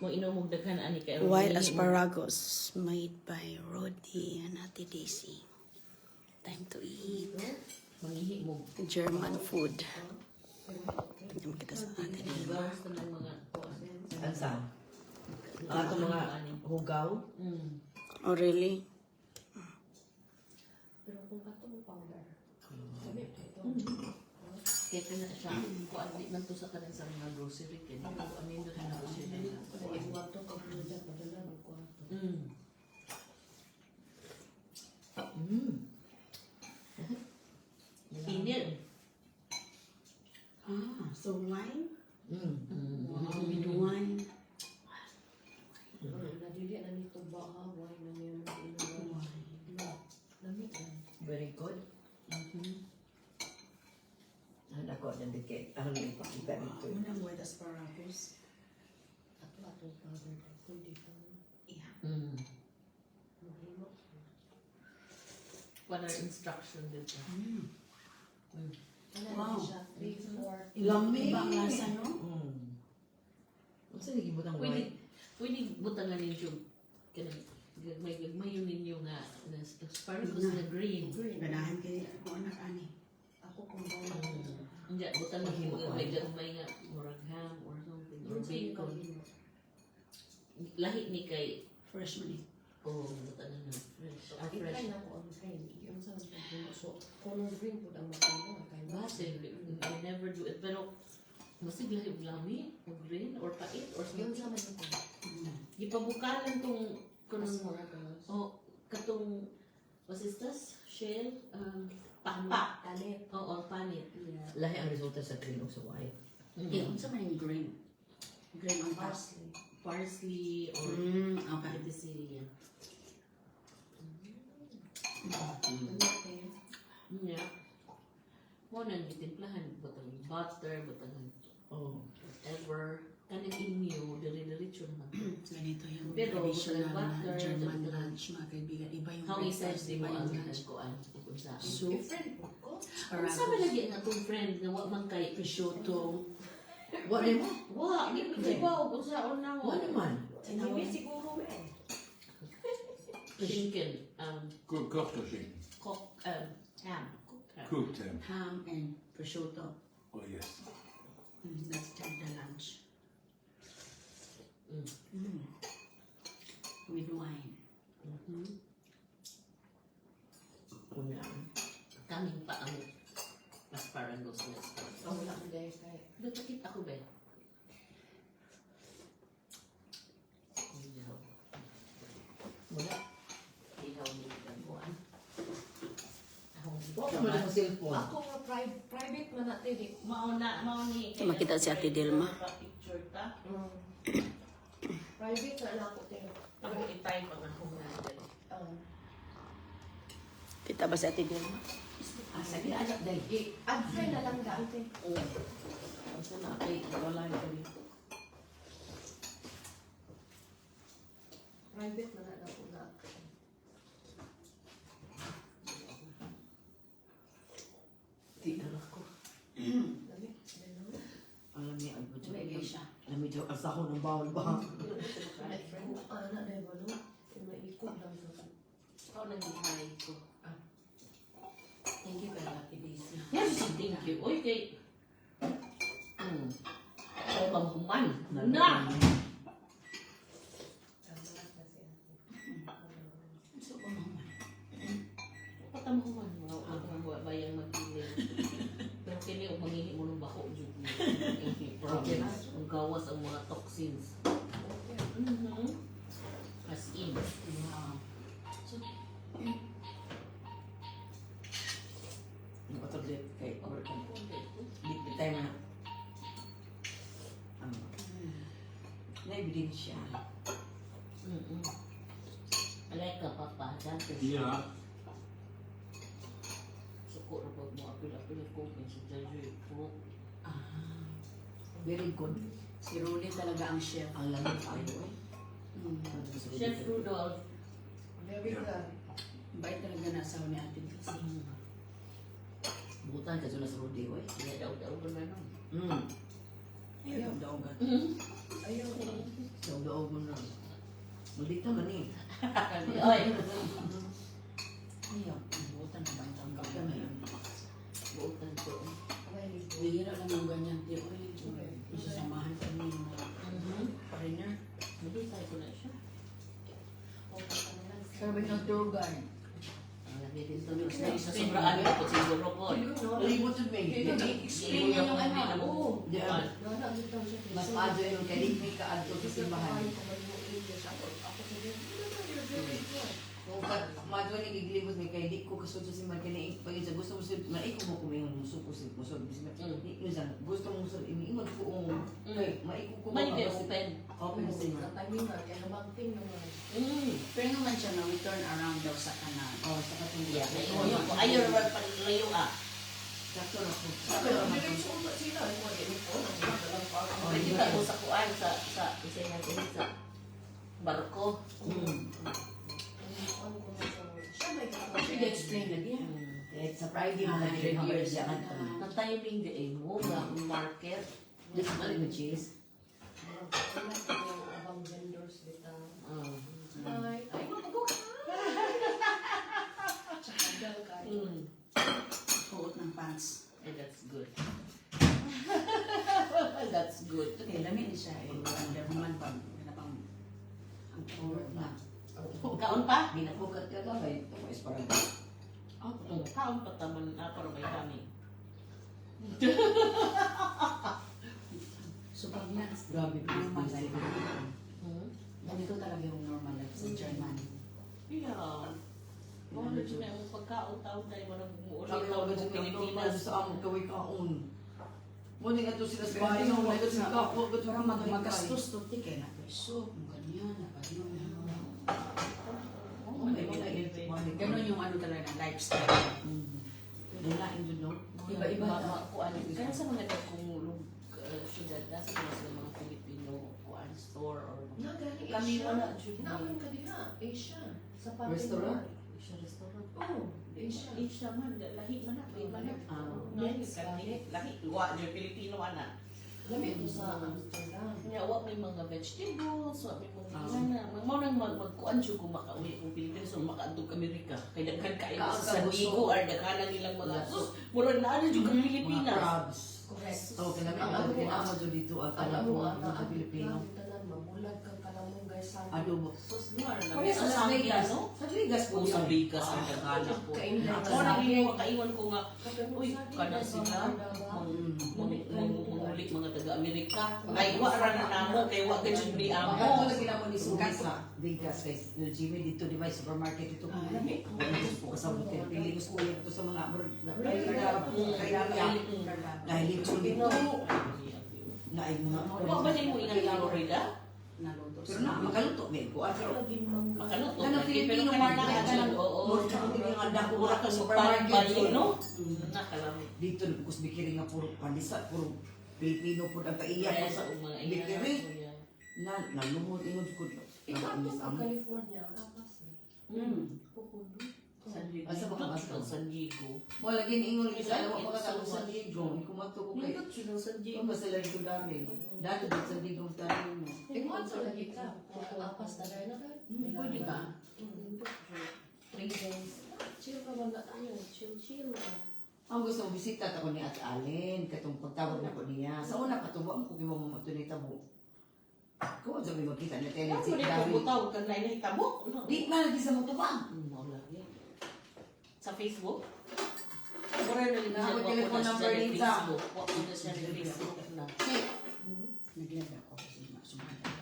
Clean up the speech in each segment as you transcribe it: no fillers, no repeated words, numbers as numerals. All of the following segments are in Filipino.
Mo inumog daghan ani kay Wild asparagus made by Rodi and Ate Daisy. Time to eat. mangihi mo. German food. Tingnan kita sa Ate Daisy. Bawas na ng mga Ansa? Ang ato mga hugaw. Oh, really? Pero kung ato mo powder. kaya na siya. Kuan di man to sa kanan sa mga grocery kay ano yun doon na grocery. Iwato ka po dyan, padala ng kwarto. Inil. Ah, so wine? With Wine. Nadili na nito baha, why na meron lamit na. Very good. Ang ako na dikit. Ang ipakita nito. Unang white asparagus. Ato powder. Pwede pa mo. Yeah. Mahimo. What are instruction dito? Ano Wow. na siya? 3, 4. Lamig. Iba ang lasa, no? Ang sa nagibutang white. Pwede butangan ninyo kanang gagmay yun ninyo nga na asparagus na green. Ganahan kayo kung anak ani. Ako kung bawa. Hindi, butangan ninyo may gagmay nga murag ham or something or Yung sa'yo bacon. mahimo. Lahi ni kay Fresh money. butangan na fresh. I-try na ko ang green. Yung sa mga so, color green po ang makino. Basil, I never do it. Pero, masig lahi og lami, o green, or pait, or Yung something. sa mga ito. Gipabukalan tong, Asparagus. katong, what is this? Shell? Pakpak. Anit. Oo, panit. Yeah. Lahi ang resulta sa green o sa white. Eh, unsa man yung green? Green ang pas. Parsley. Parsley, or Okay. peticillia. Anit kayo. Yeah. Mo nang gitimplahan, butang butter, butang whatever. Kanang inyo, dali-diretso naman. Ganito yung Pero, traditional na butter, German butter. lunch, mga kaibigan. Iba yung How is breakfast, di iba mo ang yung lunch. kuan kung saan. Soup, Different po ko. Kung saan ba lagi nga itong friend nga wa man kay prosciutto. What naman? wa, hindi ko ibaw kung saan na mo. What naman? Hindi siguro eh. Chicken, Kochtoschinken. cook, ham. Cooked ham. Cooked ham. Ham and prosciutto. Oh yes. That's the lunch. With wine. Kaming pa ang asparagus na asparagus. Oh, wala ko dahil kaya. Datakit ako ba? Ihaw. Wala. Ihaw ni Gabuan. Huwag ka man ang cellphone. Ako nga private man natin eh. Mao ni. Makita si Ate Dilma. Picture ta. Private na lang ako tayo. Ako itay pa nga kung natin. Kita ba si Ate Dilma? Asa ka anak dahil. Ad-friend na lang dati. Asa na kay wala na kami. Private man na ako na. Di anak ko. Dami. Alam niya ang budyo. May siya. Alam niya ang sahon ng bawal ba? Ana dahil ba no? Maikot lang sa. Ikaw nang gihay ko. Thank you kay Ate Daisy. Yes, thank you. Oy, kay... Ay, pampuman. Na! So, mama. Patamuhan mo. Ang bayang magpili. Pero kini o mangihi mo ng bako. Promise. Ang gawas ang mga toxins. As in. Wow. Ang pataglit kay Orkan. Di tayo na. Na ebidensya. Alay ka, papa. Dante. Ja. Suko na pag mo apil-apil ko. May sa Jojo. Puro. Very good. Si Rolly talaga ang chef. Ang lamig tayo eh. Chef Rudolph. Very good. Bait talaga na asawa ni Ate Daisy. Butan ka sa Rudy eh. Kaya daw-daw ko na nun. Ayaw daw ba? Ayaw ko. Daw Dito man eh. Oy, Ayaw, butan na ba ang tangkap na yan? buutan ko. Bihira lang yung ganyan. Di ko isasamahan kami ng mga foreigner. Hindi tayo ko na siya. Sabi ng tour guide. Lagi din to mix na isa sobraan ko po siguro po. Libot sa may. Explain niya yung ano. Oo. Diyan. Mas maado yung kalimik ka adto sa simbahan. Kung maado ni giglibot may kay di ko kasud sa simbahan kani pag sa gusto mo sa maiko mo kumingon musuko sa musod bisma. Di sa gusto mo sa imiingon ko kay maiko ko May open. open sa inyo. Pero naman siya na we turn around daw sa kanan. Oh, sa katong Yeah, ngayon ko. Ayaw naman palayo ah. Sakto na ko. Kita ko sa kuan sa isa natin sa barko. Should explain again. Sa Friday mga dire mga siya kanto. Ang timing di ay mo nga market. Dito ba yung cheese? Suot ng pants. That's good. That's good. Okay, lamig ni siya. Under naman pag pang ang tour na. Kaon pa? Ginabukat ka ba? Ito mo isparang. Kaon pa taman na para may kami. So pag na, Grabe, normal business. life. Ganito talaga yung normal life sa German. Yeah. Ano dyan na yung pagkaon-taon tayo mo nang Kami umuulit mga taon ganyan ng ng Pilipinas Pilipinas. sa among kaway kaon. Muna nga to sila sa bahay nung mga sa kapwa. Para magastos to tike na peso. Ganyan, na ganyan. Oh, may mga ilit. Ganon yung ano talaga, lifestyle. Nalain doon, no? Iba-iba Mga kuan. Kaya sa mga nagkumulog syudad, nasa mga Filipino kuan store or kami wala jud Naman ka diha, Asia. Sa Restaurant? Asia restaurant. Oo, Asia. Asia man, lahi man na, may man na. Yes, Lahi, wa jud Filipino ana. Lamit ko sa Amsterdam. Nya wa may mga vegetables, wa may mga mao nang magkuan jud kung makauwi kung Pilipinas o makaadtog Amerika. Kay daghan kayo sa San Diego or daghan nilang mga sus, murag na ano jud ang Mga Pilipinas. crabs. Correct. Oh, kinamit ko kinama doon dito at Alam alam mo, mo ang sa Pilipino. tanan, mabulag kang kalamong guys sa Adobo. Sus luar na. Kaya sa Las Sambi, Vegas. no? Sa Vegas po O sa yun. Vegas ang daghan po. Kainin na Ako sa na akin. kaiwan ko nga uy, kana sila mangulit mga taga-Amerika. Ay, wa ra na namo kay wa gajud ni amo. Ito na ginamo ni Sugat sa Vegas guys. No Jimmy dito di ba supermarket ito. Po kasabot kay pili ko ito sa mga kaya dahil ito dito na ay mga Wa ba din mo inang Florida? Naluto pero na makaluto may ko pero Makaluto. Ano, Filipino pero man kanina na, jud, ano, oo. more ka hindi nga dako Mura ka supermarket supermarket yun. no? Nakalami. Dito kus bikiri nga puro pandisa puro Pilipino puro ang kaiya Kaya ko sa sa mga bikiri iya. na nalumod ingon ko Ikaw nabainis sa amo. California, apas pupundo. San Diego. Asa ba ka basta? San Diego. Mo lagi ni ingon isa alam mo ka sa Diego ni kumato ko kay Nindot siya ng San Diego. Yung basta lang ito dami. Dati din sa Diego dami mo. Tingnan sa lagi ka. Apas na rin na rin. Pwede ka? 3 days. Chill ka ba na tayo? Chill ka. Ang gusto mo bisita ako ni Ate Allen, katong pagtawag na ko niya. Sa una patuwa mo kung iba mo matunay tabo. Kung sabi magkita na tayo Ano si ni David. butaw kan na hitabo? Di na lagi sa mutuba. Mo lagi. Sa Facebook? Wala na rin Na, siya. may telephone number Wa din ko sa. na siya ni Facebook na. Naglagay ako kasi sumata.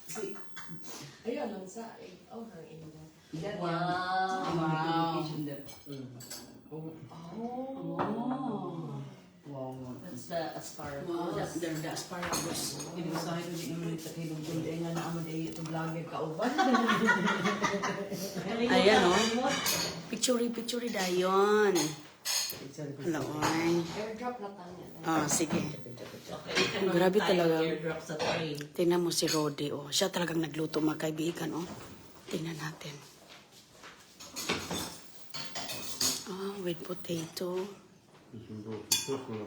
Si Ayun, ang sa oh, ang ina. Ilan Wow. yan. Ang notification din. Oh. Wow. That's the asparagus. Wow, they're the asparagus. Pinusahin ko din yung sa kilong gulay nga na amo day ito vlogger kauban. Ayan, oh. Picture dayon. Hello, oy. Airdrop na tayo. Ah, sige. Okay, Grabe talaga. Airdrop sa train. Tingnan mo si Rodi, oh. Siya talagang nagluto, mga kaibigan, oh. Tingnan natin. Ah, with potato. Dus een broodje terug naar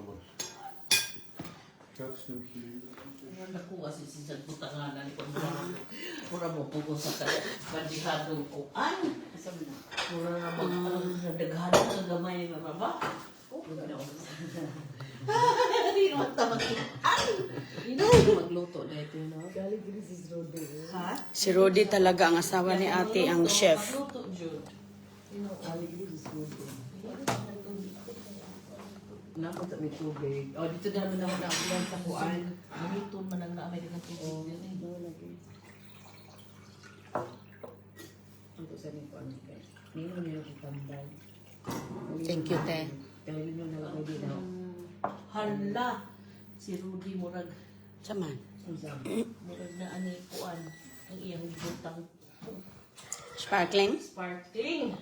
Wala ko kasi sa butanganan ko mura mo po sa bandihadong kuan. Mura na magdaghan ng gamay na baba. Hindi naman tamagitan. Hindi na magluto na ito, no? Galing din si Rode. Ha? Si Rodi talaga ang asawa ni ate, ang chef. Magluto, Jude. Galing din si Rode. Nakot may tubig. O, dito naman ako na sa kuan. Magluto man ang naamay ng tubig din eh. Ang sa ni kuan kay. Ninyo niyo kitambal. Thank you, te. Pero ninyo na lang din na. Hala, si Rudy murag Saman. murag na ani kuan ang iyang butang Sparkling? sparkling.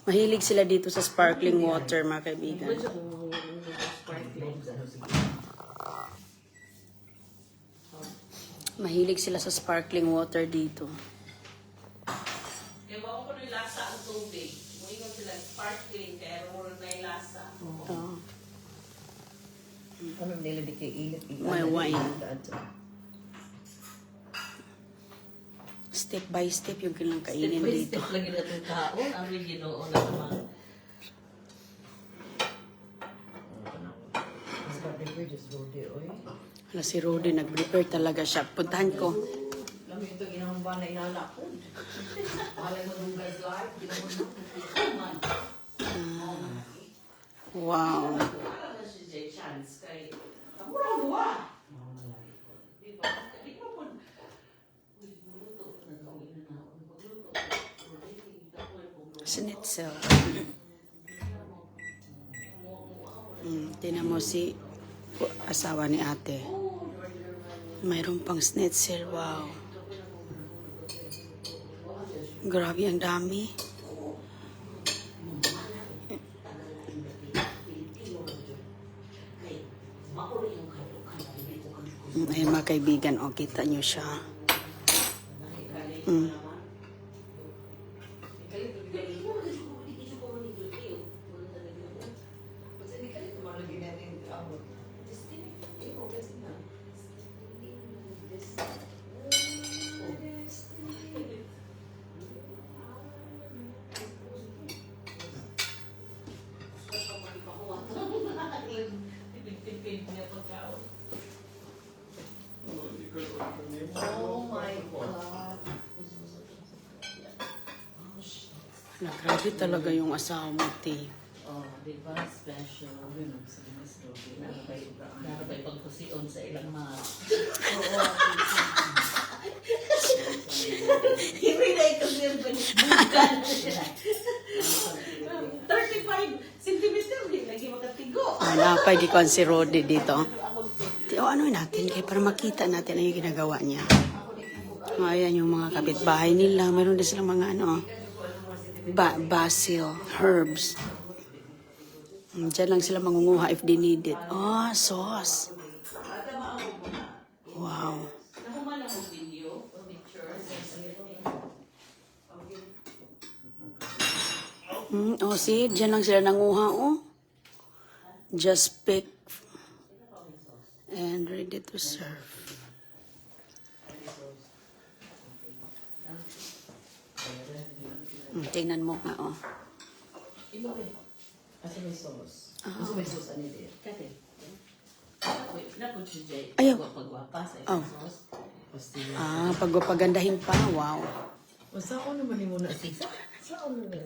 Mahilig sila dito sa sparkling water, mga kaibigan. Sparkling. Mahilig sila sa sparkling water dito. Kaya wako ko na lasa ang tubig. Muingon sila sparkling kaya murag na yung lasa. Oh. Ano nila di kay ilit. May wine. Step by step yung kailang kainin Step by dito. step lagi na itong kaon. Ang Ginoo na naman. Mas ka-prepare just Rode, oy. Hala, si Rodi, nag-prepare talaga siya. Puntahan ko. Kami ito ginawang ba na inala ko. Malay mo nung guys live. Ginawang Wow. Wala na si Jay Chance kay kamura duwa. Di ba? Di ba po? Uy, buluto. Nagawin na ako. Buluto. Schnitzel. Tinan mo si asawa ni ate. Mayroon pang schnitzel. Wow. Grabe, ang dami. Ayun mga kaibigan, o kita nyo siya. Oh my God. Grabe talaga yung asawa mo, te. Oh, di ba? Special. Nakabay pagkusion sa ilang mga... Hindi na ito siya bukan. 35 cm. Hindi lagi makatigo. Napay di ko ang si Rodi dito. O ano natin, kaya para makita natin ano yung ginagawa niya. Ayan yung mga kapitbahay nila. Mayroon din silang mga ano, basil, herbs. Diyan lang sila mangunguha if they need it. Oh, sauce. Wow. Nakumala mo video o pictures. Oh, see, diyan lang sila nanguha, oh. Just pick and ready to serve. Tingnan mo nga, oh. Imo eh. Kasi may sauce. Kasi may sauce ano din. Kati. Wait, napod si Jay. Ayaw. Pagwapa sa Oh. sauce. Pagpapagandahin pa, wow. Basta ako naman yung muna. Saan mo yan?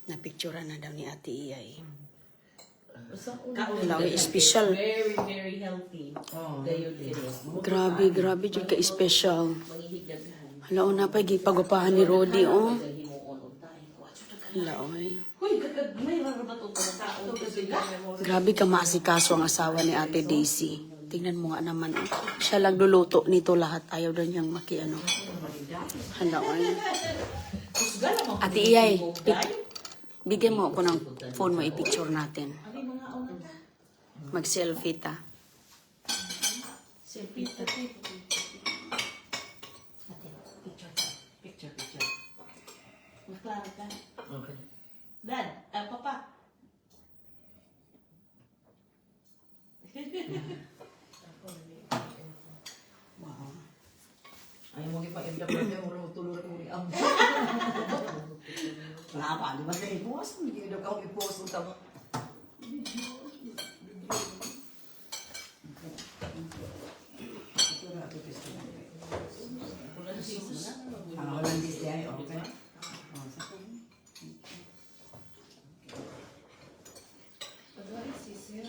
Napicturean na daw ni Ate Iyay. Basta ako Lawi, special. Very, very healthy. Oh, Gayon din. Grabe, grabe, jud ka special. Manghihigdaghan. Hala, una pa, gipagapahan ni Rodi, oh. Himuon o tayo. Hala, oy. Huy, may rarabat o pagkaon ko sila. Grabe ka maasikaso ang asawa ni Ate Daisy. Tingnan mo nga naman, oh. Siya lang luluto nito lahat. Ayaw daw niyang makiano. Hala, oy. Kusga naman. Ate Iyay, bigyan mo ako ng phone mo, i-picture natin. Ano yung mga una ta? Mag-selfie ta. Selfie, Picture. Magklaro ka. Okay. Dad, papa. yung pa-MW niya, mura magtulog ng uri ang. Wala pa, di ba sa i-post? Hindi daw ka i-post ang tama. Ito na, ito test ko na. Wala na season na. Ang Hollandese niya, okay. Oh, sa ko. Pagwari si Sir.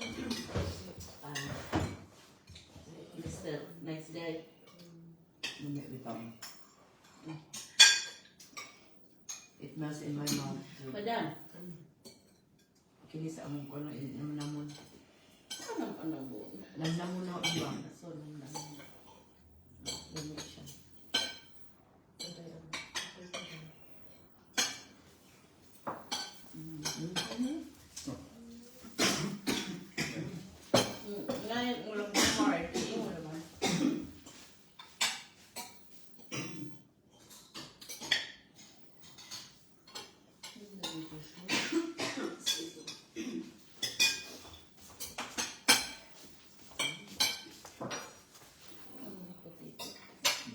Mr. Nice guy. Lumit bitaw. It melts in my mouth. Madam, Kini sa among kono, namon. anong buo? Namon na ibang. So, lamig siya. Ngayon, ulang party, mo naman.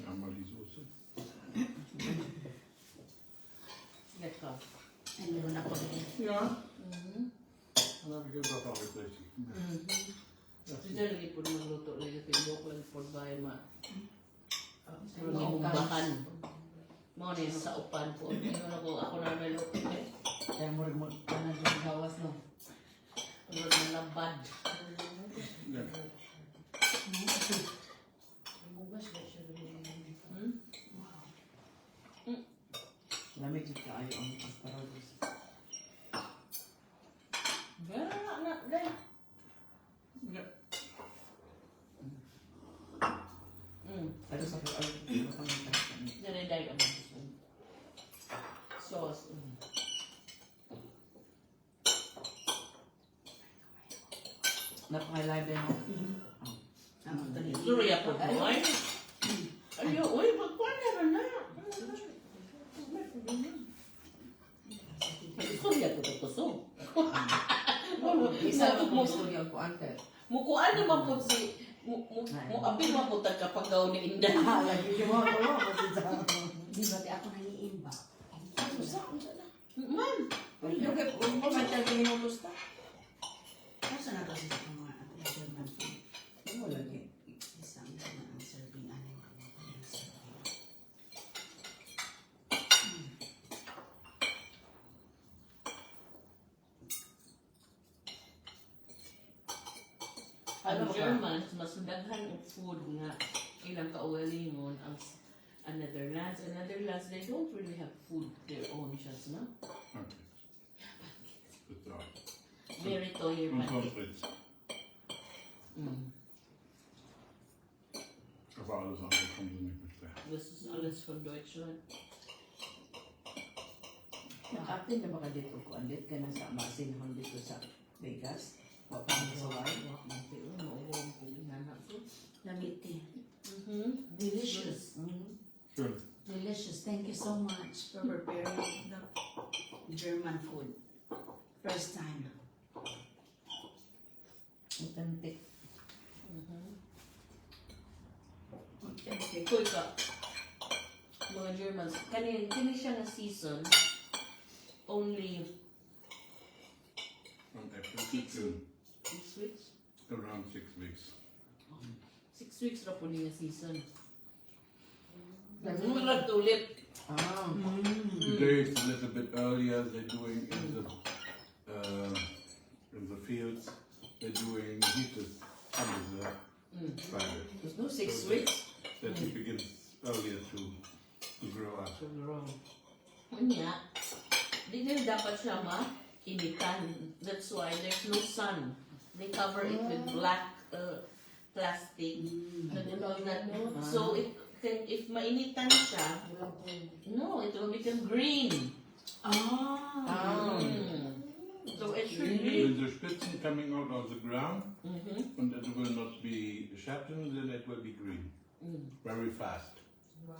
Einmal die Soße. Get ka. Ay, meron ako. Ja. Dann habe ich gesagt, auch jetzt richtig. Sila lagi po magluto lagi tindok lang po ba ma. Mumbahan. Mo ni sa upan po. Ingon ako na may luto eh. Kaya mo kanan sa gawas no. Murag na labad. Ja. Bugas ba siya? Lamig jud kaayo ang asparagus. Gara na dai. Ja. Pero sa ay pangitas kami. Dai dai ka mo. Sauce. Napaka-live din ako. Ang ito ni Surya po boy. Ayo, uy, magkuan na na. Surya po to so. Isa lang mo istorya ko ante. Mukuan naman po si mo apil man po tag kapag daw ni Inda. Lagi yung mga ko kasi sa. Di ba ti ako nangiimba? Man, Yung kay kung pa man tayo minutos ta. Kasi na kasi sa mga German food. Mo lagi. Isang isa na ang serving ano yung mga serving. ang Germans mas daghan og food nga ilang kaugalingon ang Netherlands. And Netherlands, they don't really have food their own just, no? Okay. Bezahlt. Very toyer Und pancakes. Pommes. Mm. Aber alles andere kommen sie nicht mit. Das ist alles von Deutschland. Nakatin na baka dito ko andit ka na sa masinhon dito sa Vegas. Wa pa mo sa wai. Mauwang ko ginana so. Lamiti. Mhm. Delicious. Schön. Delicious. Thank you so much for preparing the German food. First time. Authentic. Okay. Kuy ka. Mga Germans, kani siya na season only Und Äpfel sind 6 weeks. around 6 weeks. 6 weeks ra po niya season. Mga tulip. Ah. Today it's a little bit earlier. They're doing in the fields. They're doing heated under the fire. There's no 6 weeks. That it begins earlier to grow up. So wrong. Kanya, di nila dapat siya ma-initan. That's why there's no sun. They cover it with black plastic. So if mainitan siya, no, it will become green. Ah. So it should be. When the Spitzen coming out of the ground and it will not be sharpened, then it will be green. Very fast.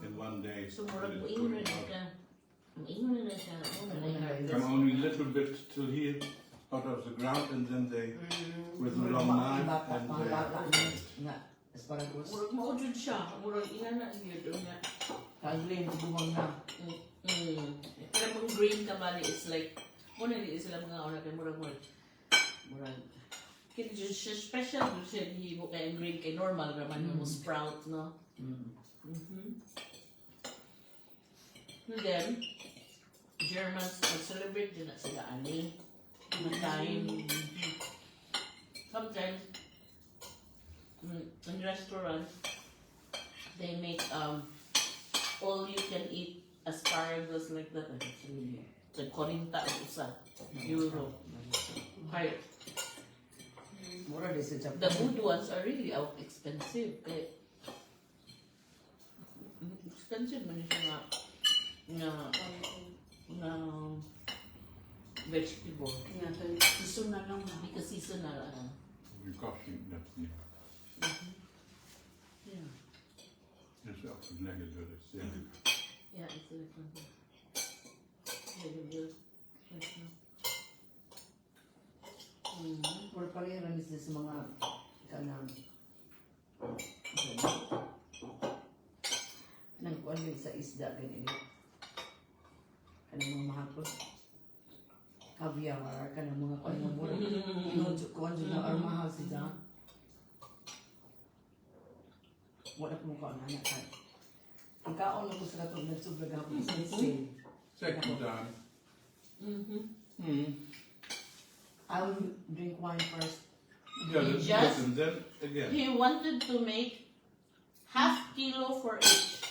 In one day. So murag it is moingon going na out. siya. Moingon na siya. Come only a little bit till here out of the ground and then they with a long knife and Mga bata nga asparagus. Murag maudjud siya. Murag ina na gyud nga. Kagling, bumang na. Pero kung green kamali, it's like, muna hindi sila mga una kay murag. Kaya siya special doon siya hihimo kay ang green kay normal naman yung sprout, no? And then, Germans mag-celebrate din na sila ani. Time. Sometimes, in restaurants, they make all you can eat asparagus like that. Actually, the 40 o isa euro. Kaya, Mura din sa Japan. the good ones are really out expensive. Kaya, expensive man siya nga vegetable. Yeah, season na lang. Because seasonal. We're costing that. Yeah. Yeah. It's up to negative. Yeah. Yeah, it's like good. Yes, no. Mura pareha rin sila sa mga kanang nagkuhan din sa isda ganyan. Kanang mga mahapos. Caviar, kanang mga kuhan ng mura. Kuhan dyan na armahal sila. Wala ko mukha na anak ka. Ikaon ako sa katong nagsublag ako sa sale. Second time. I will drink wine first. Yeah, that's Just- good. And then again. He wanted to make half kilo for each.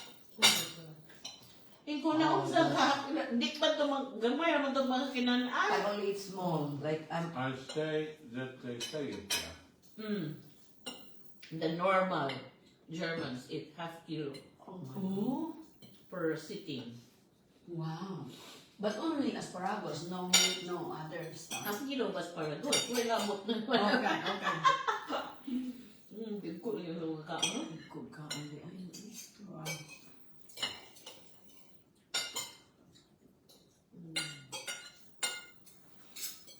Ikaw na unsa ka, di pa ito gamay naman itong mga I kinanaan. only eat small. Like I'm I say that they say it there. The normal Germans eat half kilo Oh, per sitting. wow. But only asparagus, no meat, no other stuff. Half kilo was para good. Wala lamot na Okay, okay. Big ko yung mga kaano. good ka only. Wow.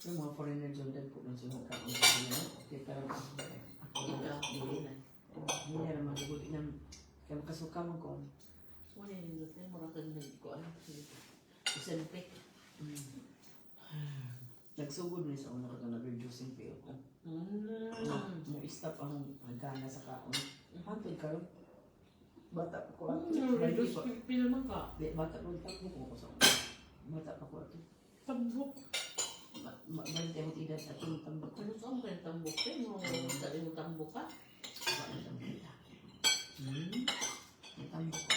Yung mga foreigner dyan din po lang sila kaon sa kanila. Okay, pero ako Ikaw, hindi na. hindi na naman good inang kaya makasuka mo ko. Wala yung dito, mura ka din ko. Isenpik. Nagsugod na sa una ko ito nag-reducing pay ako. Mo stop ang hagana sa kaon. Hantod ka rin. Bata pa ko ato. Reduce naman ka. Bata ko takbo ko sa bata pa ko ato. Tambok. Bante mo edad at yung tambak ko. Ano saan ka yung tambok? Kaya mo yung tambok ka? Wala lang kita. Yung tambak ko.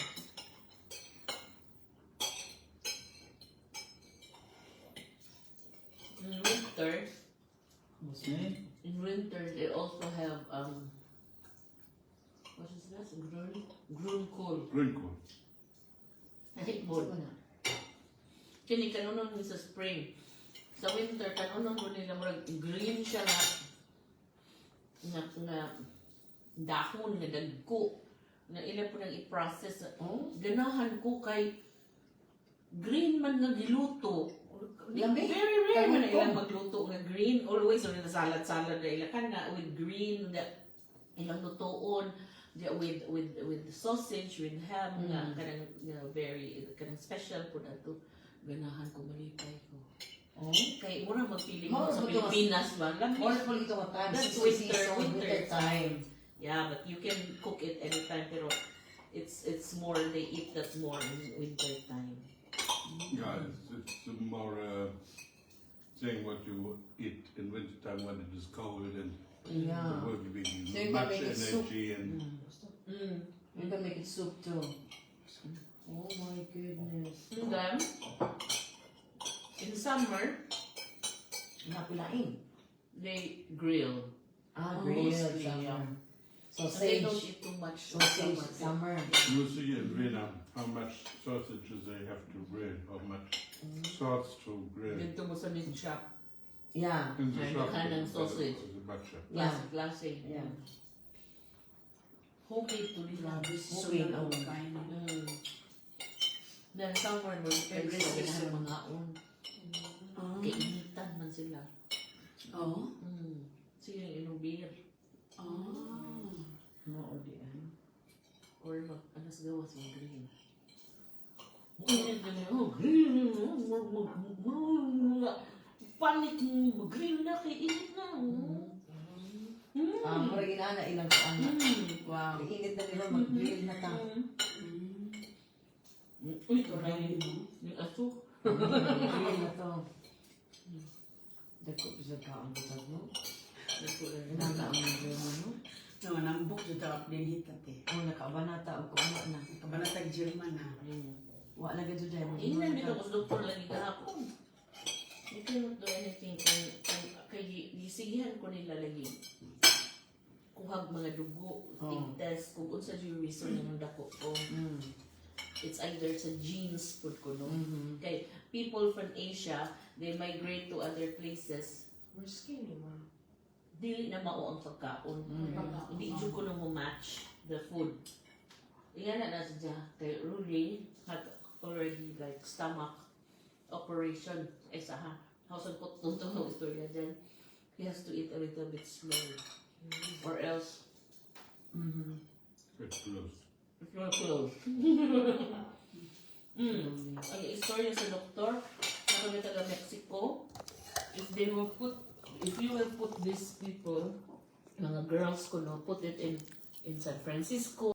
In winter, they also have what is that? Grünkohl. Grünkohl. Hikbol. Kini kanunon ni sa spring. Sa winter, kanunon mo nila murag green siya na dahon nga dagko na ila po nang i-process. Ganahan ko kay green man nga giluto. Lamig. Very rare man na Kaluto. ilang magluto nga green. Always on the salad na ila kana with green nga ilang lutoon with sausage, with ham nga kanang very kanang special po na to. Ganahan ko malipay ko. Kay mura magpili mo Mura sa mo to, Pilipinas ba? Or po ito ka time. That's winter time. Yeah, but you can cook it anytime pero it's more they eat that more in winter time. Yeah, it's more saying what you eat in wintertime when it is cold and Yeah. it will give you So you can much make it soup. energy and You can make it soup too. Oh my goodness. And then in summer Napilain. they grill. Grilled mostly, summer. yeah. And they don't Sausage. eat too much Sausage summer. summer. you see in Vienna how much sausages they have to grill, how much sauce to grill. Dito mo sa meat shop. Yeah. In the May shop, makanan sausage. the butcher. Yeah. Klase. Yeah. Homemade to nila. Grabe, so Okay, na oh. kain nila. Then summer mo, every Every sa season. mga on. Ah. Kainitan man sila. Oh. Sige yung inom beer. Ah. Mo di ano. Or mag, anas gawas ng green. Init na niya, panik mo, grill na, kay init na. Mura ginana ilang sa anak. Wow. Init na nila mag-grill na ta. Uy, ito na yung aso. Grill na to. Dako sa kaon ko sa no. Nana ang grill no. Naman ang book sa tawag din hitat eh. Oh, nakabanata og kuha na. Kabanatag German ha. Wa na gid dyan. Inan dito ko sa doktor lagi kahapon. You cannot do anything kay gisigihan ko nila lagi. Kuhag mga dugo, tig-test, kung unsa yung reason ng dako ko. It's either sa genes pud ko no. Kay people from Asia, they migrate to other places. We're skinny, ma'am. Dili na mao ang pagkaon. Pagkaon. Hindi jud ko na mo match the food. Iyan na siya. Kay Rudy had already like stomach operation. Ay saha. How's ko tuntong istorya dyan. He has to eat a little bit slow. Or else, It's close. it's not close. Ang istorya sa doktor, na kami taga Mexico, if you will put these people, mga girls ko no, put it in San Francisco,